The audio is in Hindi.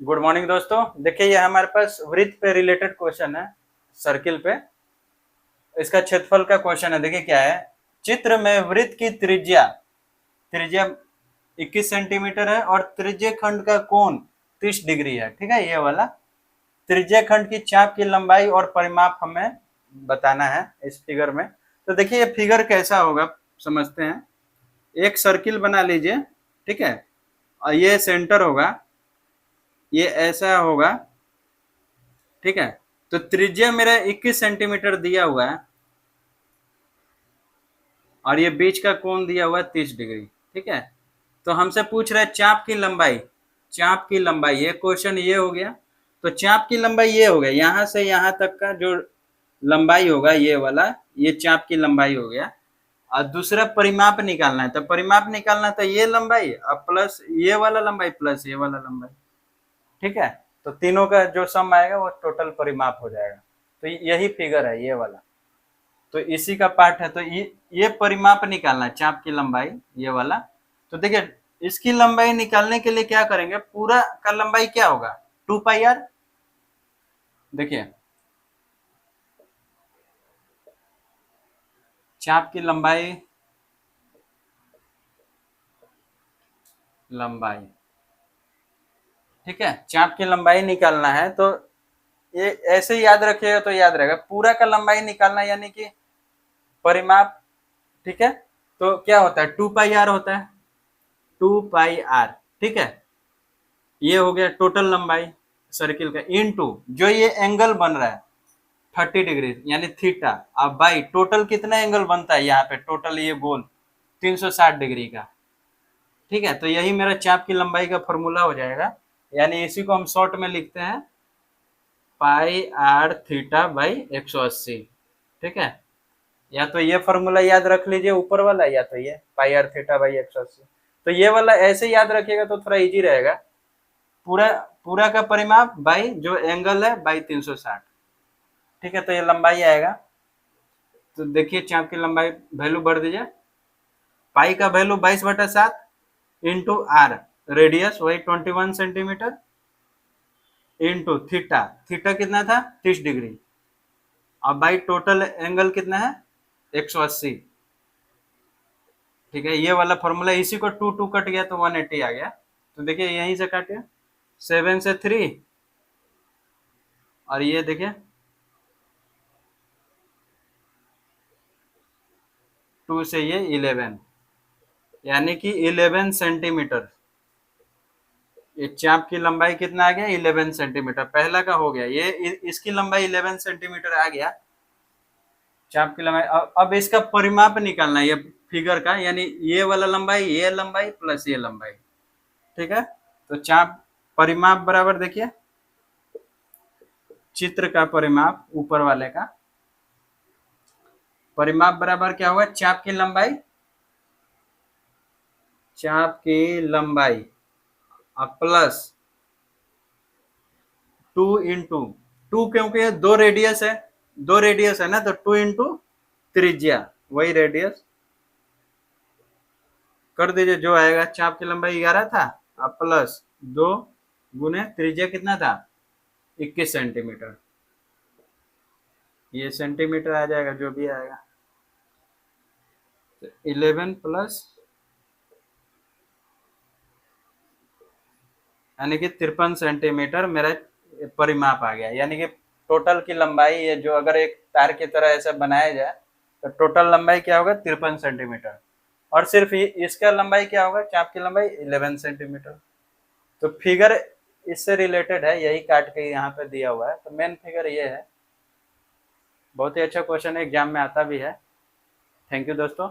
गुड मॉर्निंग दोस्तों। देखिए ये हमारे पास वृत्त पे रिलेटेड क्वेश्चन है, सर्किल पे। इसका क्षेत्रफल का क्वेश्चन है। देखिए क्या है, चित्र में वृत्त की त्रिज्या त्रिज्या 21 सेंटीमीटर है और त्रिज्य खंड का कोण 30 डिग्री है। ठीक है, ये वाला त्रिज्य खंड की चाप की लंबाई और परिमाप हमें बताना है इस फिगर में। तो देखिए ये फिगर कैसा होगा समझते हैं। एक सर्किल बना लीजिए, ठीक है, और ये सेंटर होगा, ये ऐसा होगा, ठीक है। तो त्रिज्या मेरा 21 सेंटीमीटर दिया हुआ है और ये बीच का कोण दिया हुआ है 30 डिग्री। ठीक है, तो हमसे पूछ रहा है चाप की लंबाई। चाप की लंबाई, ये क्वेश्चन ये हो गया। तो चाप की लंबाई ये हो गया, यहां से यहां तक का जो लंबाई होगा ये वाला, ये चाप की लंबाई हो गया। और दूसरा परिमाप निकालना है, तो परिमाप निकालना तो ये लंबाई और प्लस ये वाला लंबाई प्लस ये वाला लंबाई। ठीक है, तो तीनों का जो सम आएगा वो टोटल परिमाप हो जाएगा। तो यही फिगर है ये वाला, तो इसी का पार्ट है। तो ये परिमाप निकालना है, चाप की लंबाई ये वाला। तो देखिए इसकी लंबाई निकालने के लिए क्या करेंगे, पूरा का लंबाई क्या होगा 2 पाई आर। देखिए चाप की लंबाई लंबाई ठीक है, चाप की लंबाई निकालना है तो ये ऐसे याद रखिएगा तो याद रहेगा। पूरा का लंबाई निकालना यानी कि परिमाप। ठीक है, तो क्या होता है 2 पाई आर होता है, 2 पाई आर। ठीक है, ये हो गया टोटल लंबाई सर्किल का, इनटू जो ये एंगल बन रहा है 30 डिग्री यानी थीटा। अब बाई टोटल कितना एंगल बनता है यहाँ पे, टोटल ये गोल 360 डिग्री का। ठीक है, तो यही मेरा चाप की लंबाई का फॉर्मूला हो जाएगा। यानी इसी को हम शॉर्ट में लिखते हैं पाई आर थीटा बाई 180। ठीक है, या तो ये फॉर्मूला याद रख लीजिए ऊपर वाला, या तो ये पाई आर थीटा बाई 180। तो ये वाला ऐसे याद रखिएगा तो थोड़ा इजी रहेगा। पूरा पूरा का परिमाप बाई जो एंगल है बाई 360। ठीक है, तो ये लंबाई आएगा। तो देखिए चाप की लंबाई वैल्यू भर दीजिए, पाई का वैल्यू 22/7 इंटू आर, रेडियस वही 21 सेंटीमीटर, इंटू थीटा, थीटा कितना था 30 डिग्री, और बाई टोटल एंगल कितना है 180। ठीक है, ये वाला फॉर्मूला, इसी को 2 कट गया तो 180 आ गया। तो देखिए यहीं से काटिए, 7 से 3, और ये देखिए 2 से ये 11, यानी कि 11 सेंटीमीटर। ये चाप की लंबाई कितना आ गया 11 सेंटीमीटर, पहला का हो गया। ये इसकी लंबाई 11 सेंटीमीटर आ गया चाप की लंबाई। अब इसका परिमाप निकालना है ये फिगर का, यानी ये वाला लंबाई, ये लंबाई प्लस ये लंबाई। ठीक है, तो चाप परिमाप बराबर देखिए चित्र का परिमाप ऊपर वाले का परिमाप बराबर क्या होगा, चाप की लंबाई प्लस 2 क्योंकि ये दो रेडियस है ना, तो 2 इंटू त्रिज्या, वही रेडियस कर दीजिए जो आएगा। चाप की लंबाई 11 था, अब प्लस 2 गुने त्रिज्या कितना था 21 सेंटीमीटर, ये सेंटीमीटर आ जाएगा जो भी आएगा। तो 11 प्लस यानी कि 53 सेंटीमीटर मेरा परिमाप आ गया। यानी कि टोटल की लंबाई, ये जो अगर एक तार की तरह ऐसा बनाया जाए तो टोटल लंबाई क्या होगा 53 सेंटीमीटर, और सिर्फ इसका लंबाई क्या होगा, चाप की लंबाई 11 सेंटीमीटर। तो फिगर इससे रिलेटेड है, यही काट के यहाँ पे दिया हुआ है। तो मेन फिगर ये है। बहुत ही अच्छा क्वेश्चन है, एग्जाम में आता भी है। थैंक यू दोस्तों।